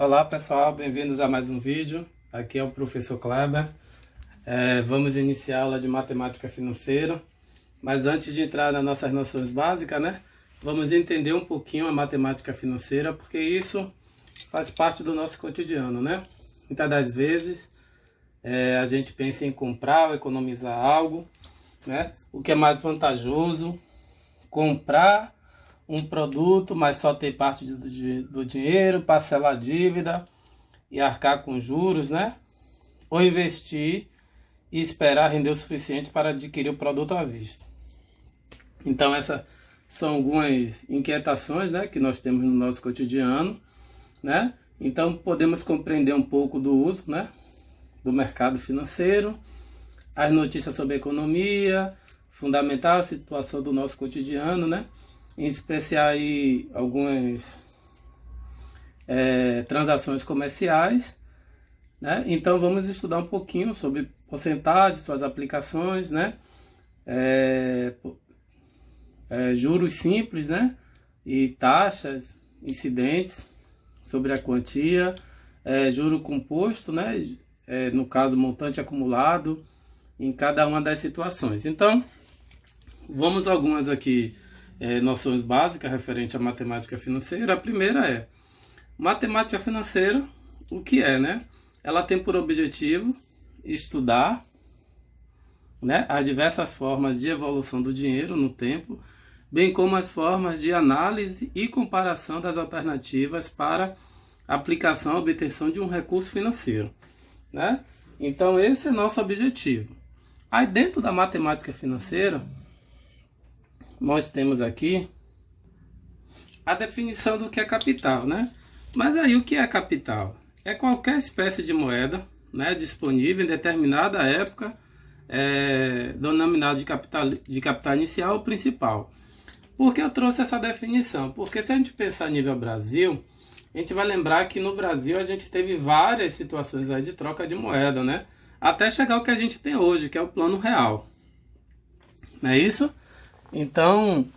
Olá pessoal, bem-vindos a mais um vídeo. Aqui é o professor Kleber. Vamos iniciar a aula de matemática financeira. Mas antes de entrar nas nossas noções básicas, vamos entender um pouquinho a matemática financeira, porque isso faz parte do nosso cotidiano, Muitas das vezes a gente pensa em comprar ou economizar algo, O que é mais vantajoso, comprar um produto, mas só ter parte do dinheiro, parcelar a dívida e arcar com juros, Ou investir e esperar render o suficiente para adquirir o produto à vista. Então essas são algumas inquietações, que nós temos no nosso cotidiano, Então podemos compreender um pouco do uso, do mercado financeiro, as notícias sobre a economia, fundamentar a situação do nosso cotidiano, Em especial aí algumas transações comerciais, Então vamos estudar um pouquinho sobre porcentagem, suas aplicações, juros simples, e taxas incidentes sobre a quantia, juro composto, no caso montante acumulado em cada uma das situações. Então vamos a algumas aqui noções básicas referente à matemática financeira. A primeira é matemática financeira. O que é, Ela tem por objetivo estudar, as diversas formas de evolução do dinheiro no tempo, bem como as formas de análise e comparação das alternativas para aplicação e obtenção de um recurso financeiro, Então esse é nosso objetivo. Aí dentro da matemática financeira nós temos aqui a definição do que é capital, Mas aí o que é capital? É qualquer espécie de moeda, disponível em determinada época, denominado de capital inicial ou principal. Por que eu trouxe essa definição? Porque se a gente pensar a nível Brasil, a gente vai lembrar que no Brasil a gente teve várias situações aí de troca de moeda, Até chegar ao que a gente tem hoje, que é o plano real. Não é isso? Então,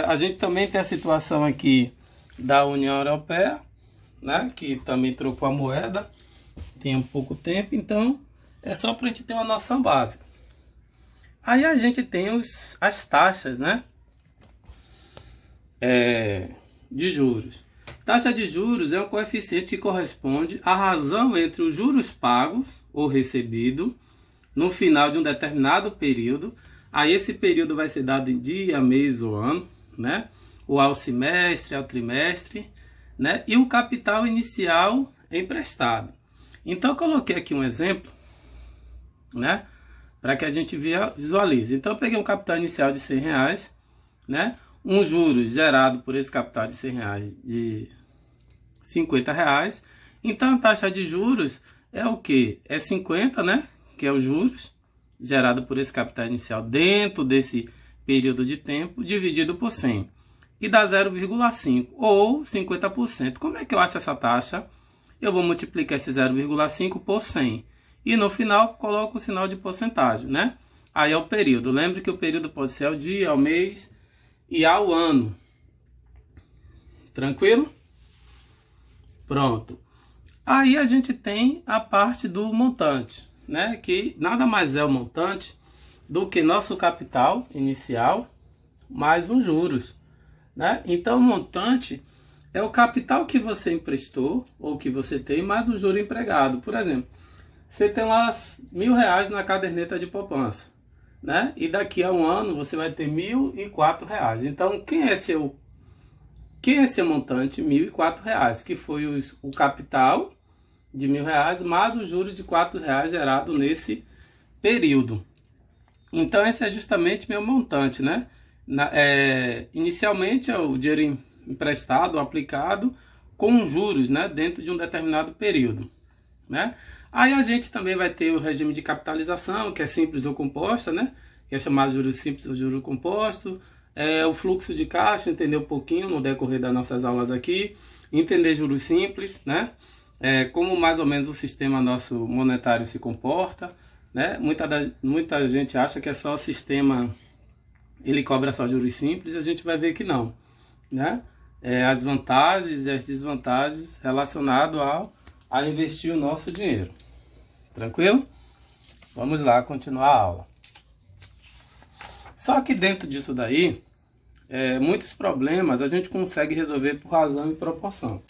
a gente também tem a situação aqui da União Europeia, que também trocou a moeda tem um pouco tempo. Então, é só para a gente ter uma noção básica. Aí a gente tem as taxas, de juros. Taxa de juros é um coeficiente que corresponde à razão entre os juros pagos ou recebidos no final de um determinado período. Aí esse período vai ser dado em dia, mês ou ano, ou ao semestre, ao trimestre, E o capital inicial emprestado. Então eu coloquei aqui um exemplo, Para que a gente visualize. Então eu peguei um capital inicial de R$100, Um juros gerado por esse capital de R$100 de R$50. Então a taxa de juros é o que? É 50, Que é os juros gerado por esse capital inicial dentro desse período de tempo, dividido por 100, que dá 0,5 ou 50%. Como é que eu acho essa taxa? Eu vou multiplicar esse 0,5 por 100 e no final coloco o sinal de porcentagem, Aí é o período. Lembre que o período pode ser ao dia, ao mês e ao ano. Tranquilo? Pronto. Aí a gente tem a parte do montante, Que nada mais é o montante do que nosso capital inicial mais os juros, Então o montante é o capital que você emprestou ou que você tem mais o juro empregado. Por exemplo, você tem lá R$1.000 na caderneta de poupança, E daqui a um ano você vai ter R$1.004. Então quem é seu montante? R$1.004, que foi o capital de R$1.000 mais o juro de R$4 gerado nesse período. Então esse é justamente meu montante, Inicialmente é o dinheiro emprestado, aplicado com juros, dentro de um determinado período, Aí a gente também vai ter o regime de capitalização, que é simples ou composta, Que é chamado de juros simples ou juro composto. O fluxo de caixa, entender um pouquinho no decorrer das nossas aulas aqui. Entender juros simples, como mais ou menos o sistema nosso monetário se comporta, Muita gente acha que é só o sistema, ele cobra só juros simples, e a gente vai ver que não, as vantagens e as desvantagens relacionadas a investir o nosso dinheiro. Tranquilo? Vamos lá continuar a aula. Só que dentro disso daí, muitos problemas a gente consegue resolver por razão e proporção.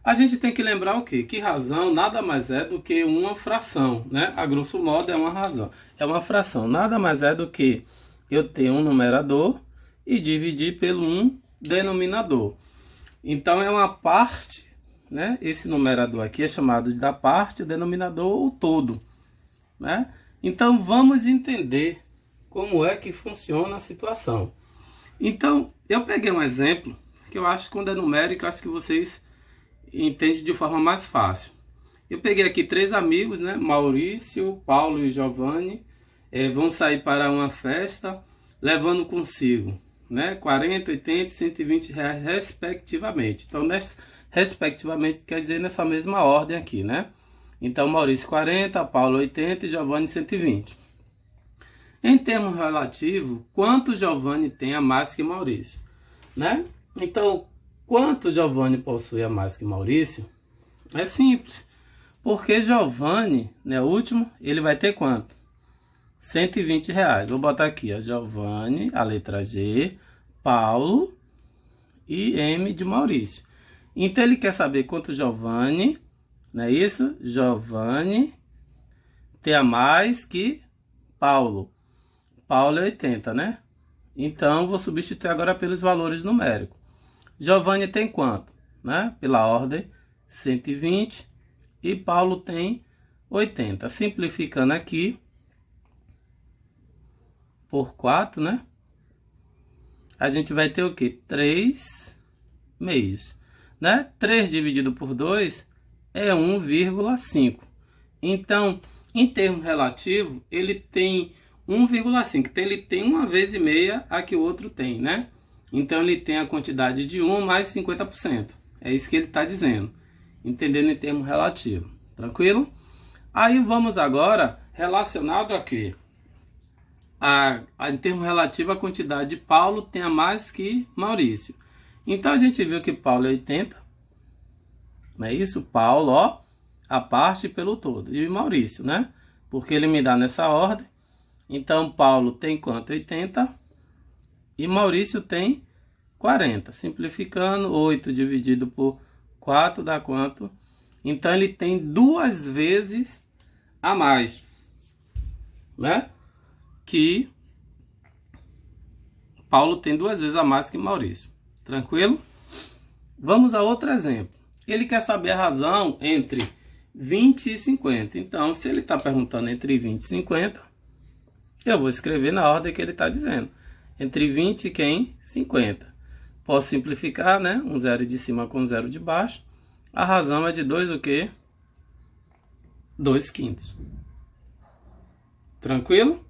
A gente tem que lembrar o quê? Que razão nada mais é do que uma fração, né? A grosso modo é uma razão. É uma fração. Nada mais é do que eu ter um numerador e dividir pelo um denominador. Então é uma parte, né? Esse numerador aqui é chamado da parte, o denominador, o todo, né? Então vamos entender como é que funciona a situação. Então eu peguei um exemplo que eu acho que quando é numérico, eu acho que vocês entende de forma mais fácil. Eu peguei aqui 3 amigos, né? Maurício, Paulo e Giovanni, vão sair para uma festa, levando consigo, né? 40, 80 e 120 reais respectivamente. Então, respectivamente quer dizer nessa mesma ordem aqui, né? Então, Maurício 40, Paulo 80 e Giovanni 120. Em termos relativos, quanto Giovanni tem a mais que Maurício, né? Então, quanto Giovanni possui a mais que Maurício? É simples. Porque Giovanni, né, o último, ele vai ter quanto? 120 reais. Vou botar aqui, ó, Giovanni, a letra G, Paulo e M de Maurício. Então ele quer saber quanto Giovanni, não é isso? Giovanni tem a mais que Paulo. Paulo é 80, né? Então vou substituir agora pelos valores numéricos. Giovanni tem quanto? Né? Pela ordem, 120 e Paulo tem 80. Simplificando aqui por 4, né? A gente vai ter o quê? 3 meios, né? 3 dividido por 2 é 1,5. Então, em termo relativo, ele tem 1,5. Então, ele tem uma vez e meia a que o outro tem, né? Então, ele tem a quantidade de 1 mais 50%. É isso que ele está dizendo. Entendendo em termo relativo. Tranquilo? Aí, vamos agora relacionado a quê? Em termo relativo, a quantidade de Paulo tem a mais que Maurício. Então, a gente viu que Paulo é 80. Não é isso? Paulo, ó, a parte pelo todo. E o Maurício, né? Porque ele me dá nessa ordem. Então, Paulo tem quanto? 80. E Maurício tem 40. Simplificando, 8 dividido por 4 dá quanto? Então, ele tem 2 vezes a mais, né? Que Paulo tem 2 vezes a mais que Maurício. Tranquilo? Vamos a outro exemplo. Ele quer saber a razão entre 20 e 50. Então, se ele está perguntando entre 20 e 50, eu vou escrever na ordem que ele está dizendo. Entre 20 e quem? 50. Posso simplificar, né? Um zero de cima com um zero de baixo. A razão é de 2 o quê? 2 quintos. Tranquilo?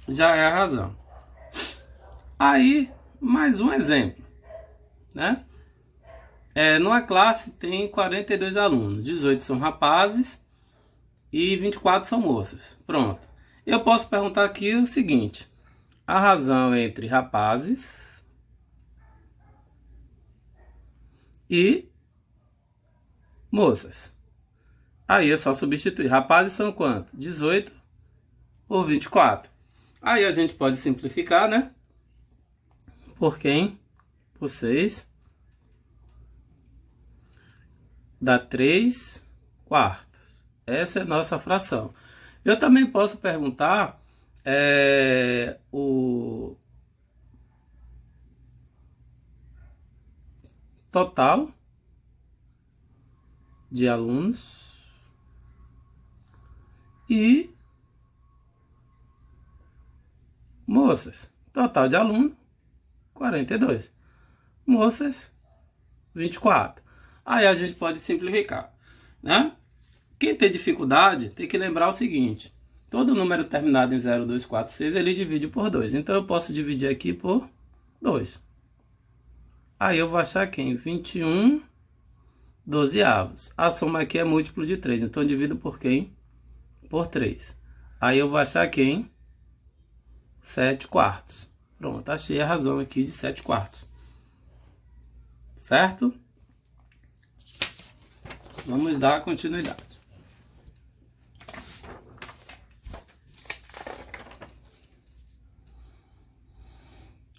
Já é a razão. Aí, mais um exemplo, né? Numa classe tem 42 alunos. 18 são rapazes e 24 são moças. Pronto. Eu posso perguntar aqui o seguinte. A razão entre rapazes e moças. Aí é só substituir. Rapazes são quanto? 18 por 24. Aí a gente pode simplificar, né? Por quem? Por 6. Dá 3 quartos. Essa é a nossa fração. Eu também posso perguntar o total de alunos e moças. Total de aluno, 42. Moças, 24. Aí a gente pode simplificar, né? Quem tem dificuldade tem que lembrar o seguinte. Todo número terminado em 0, 2, 4, 6, ele divide por 2. Então eu posso dividir aqui por 2. Aí eu vou achar quem? 21 dozeavos. A soma aqui é múltiplo de 3. Então eu divido por quem? Por 3. Aí eu vou achar quem? 7 quartos. Pronto, achei a razão aqui de 7/4. Certo? Vamos dar continuidade.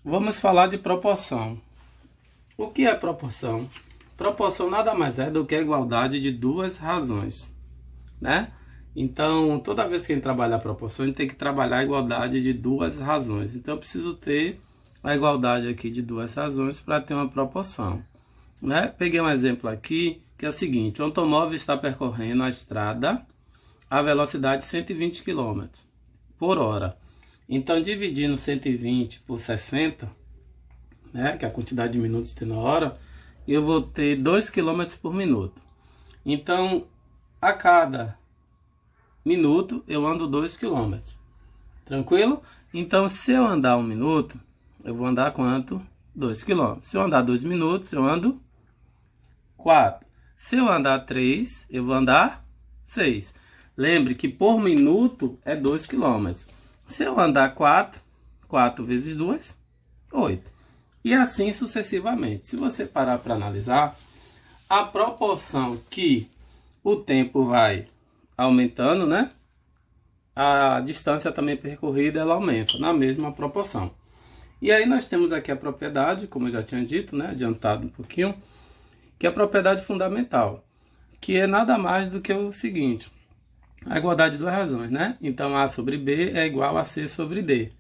Vamos falar de proporção. O que é proporção? Proporção nada mais é do que a igualdade de duas razões, né? Então, toda vez que a gente trabalhar a proporção, a gente tem que trabalhar a igualdade de duas razões. Então, eu preciso ter a igualdade aqui de duas razões para ter uma proporção, né? Peguei um exemplo aqui, que é o seguinte: o automóvel está percorrendo a estrada a velocidade de 120 km por hora. Então, dividindo 120 por 60, né, que é a quantidade de minutos que tem na hora, eu vou ter 2 km por minuto. Então, a cada minuto, eu ando 2 km. Tranquilo? Então, se eu andar 1 minuto, eu vou andar quanto? 2 km. Se eu andar 2 minutos, eu ando 4. Se eu andar 3, eu vou andar 6. Lembre que por minuto é 2 km. Se eu andar 4, 4 vezes 2, 8. E assim sucessivamente. Se você parar para analisar, a proporção que o tempo vai aumentando, né? A distância também percorrida, ela aumenta na mesma proporção. E aí nós temos aqui a propriedade, como eu já tinha dito, né? Adiantado um pouquinho, que é a propriedade fundamental, que é nada mais do que o seguinte: a igualdade de duas razões, né? Então, A sobre B é igual a C sobre D.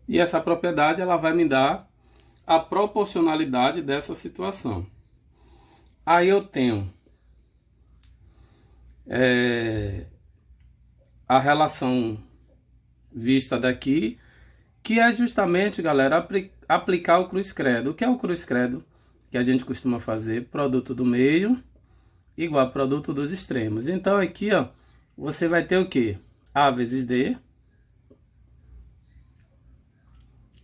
E essa propriedade, ela vai me dar a proporcionalidade dessa situação. Aí eu tenho a relação vista daqui, que é justamente, galera, aplicar o cruz-credo. O que é o cruz-credo? Que a gente costuma fazer: produto do meio igual a produto dos extremos. Então aqui, ó, você vai ter o quê? A vezes D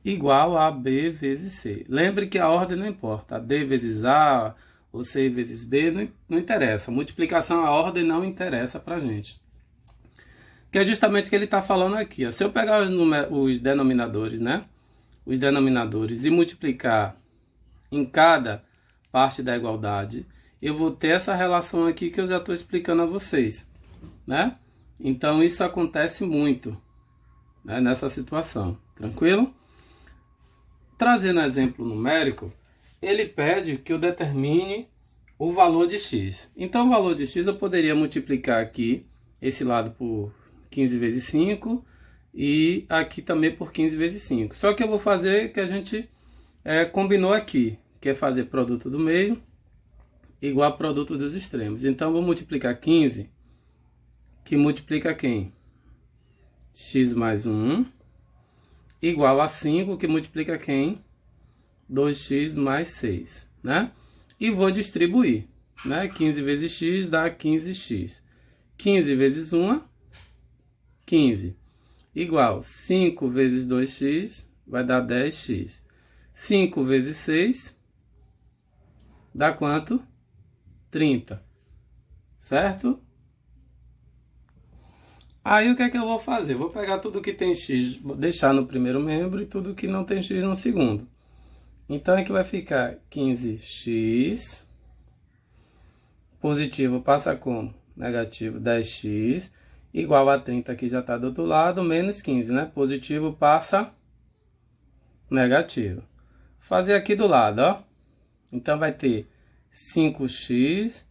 igual a B vezes C. Lembre que a ordem não importa. A D vezes A ou C vezes B não interessa. A multiplicação, a ordem não interessa pra gente. Que é justamente o que ele está falando aqui, ó. Se eu pegar os denominadores, né? Os denominadores e multiplicar em cada parte da igualdade, eu vou ter essa relação aqui que eu já estou explicando a vocês, né? Então isso acontece muito, né, nessa situação, tranquilo? Trazendo exemplo numérico, ele pede que eu determine o valor de x. Então o valor de x eu poderia multiplicar aqui esse lado por 15 vezes 5 e aqui também por 15 vezes 5. Só que eu vou fazer o que a gente combinou aqui, que é fazer produto do meio igual a produto dos extremos. Então, vou multiplicar 15, que multiplica quem? X mais 1, igual a 5, que multiplica quem? 2x mais 6, né? E vou distribuir, né? 15 vezes x dá 15x. 15 vezes 1, 15. Igual 5 vezes 2x vai dar 10x. 5 vezes 6 dá quanto? 30, certo? Aí o que é que eu vou fazer? Vou pegar tudo que tem x, vou deixar no primeiro membro e tudo que não tem x no segundo. Então aqui vai ficar 15x, positivo passa como? Negativo 10x, igual a 30 que já está do outro lado, menos 15, né? Positivo passa negativo. Fazer aqui do lado, ó. Então vai ter 5x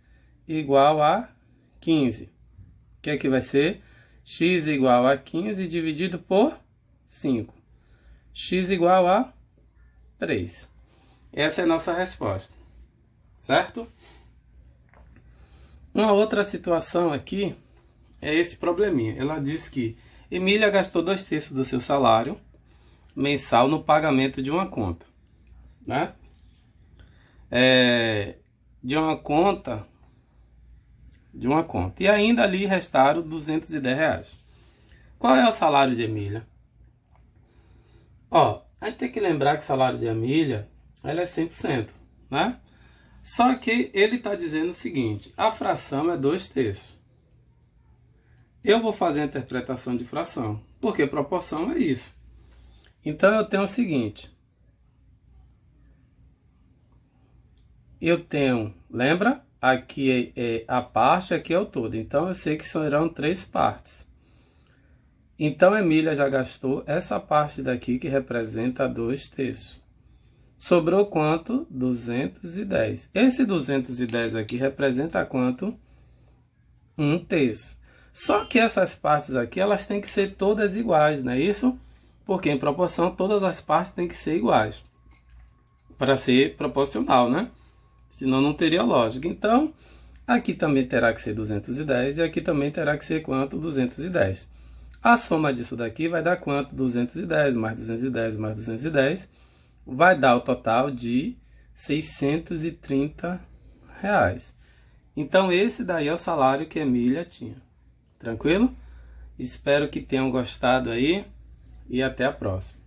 igual a 15. O que é que vai ser? X igual a 15 dividido por 5. X igual a 3. Essa é a nossa resposta. Certo? Uma outra situação aqui é esse probleminha. Ela diz que Emília gastou 2/3 do seu salário mensal no pagamento de uma conta, né? De uma conta. E ainda ali restaram R$210. Qual é o salário de Emília? Ó, a gente tem que lembrar que o salário de Emília, ela é 100%, né? Só que ele está dizendo o seguinte: a fração é 2/3. Eu vou fazer a interpretação de fração, porque proporção é isso. Então eu tenho o seguinte. Eu tenho, lembra? Aqui é a parte, aqui é o todo. Então eu sei que serão 3 partes. Então Emília já gastou essa parte daqui que representa 2/3. Sobrou quanto? 210. Esse 210 aqui representa quanto? 1/3. Só que essas partes aqui, elas têm que ser todas iguais, não é isso? Porque em proporção, todas as partes têm que ser iguais. Para ser proporcional, né? Senão não teria lógica. Então, aqui também terá que ser 210 e aqui também terá que ser quanto? 210. A soma disso daqui vai dar quanto? 210 mais 210 mais 210 vai dar o total de R$630. Então, esse daí é o salário que a Emília tinha. Tranquilo? Espero que tenham gostado aí e até a próxima.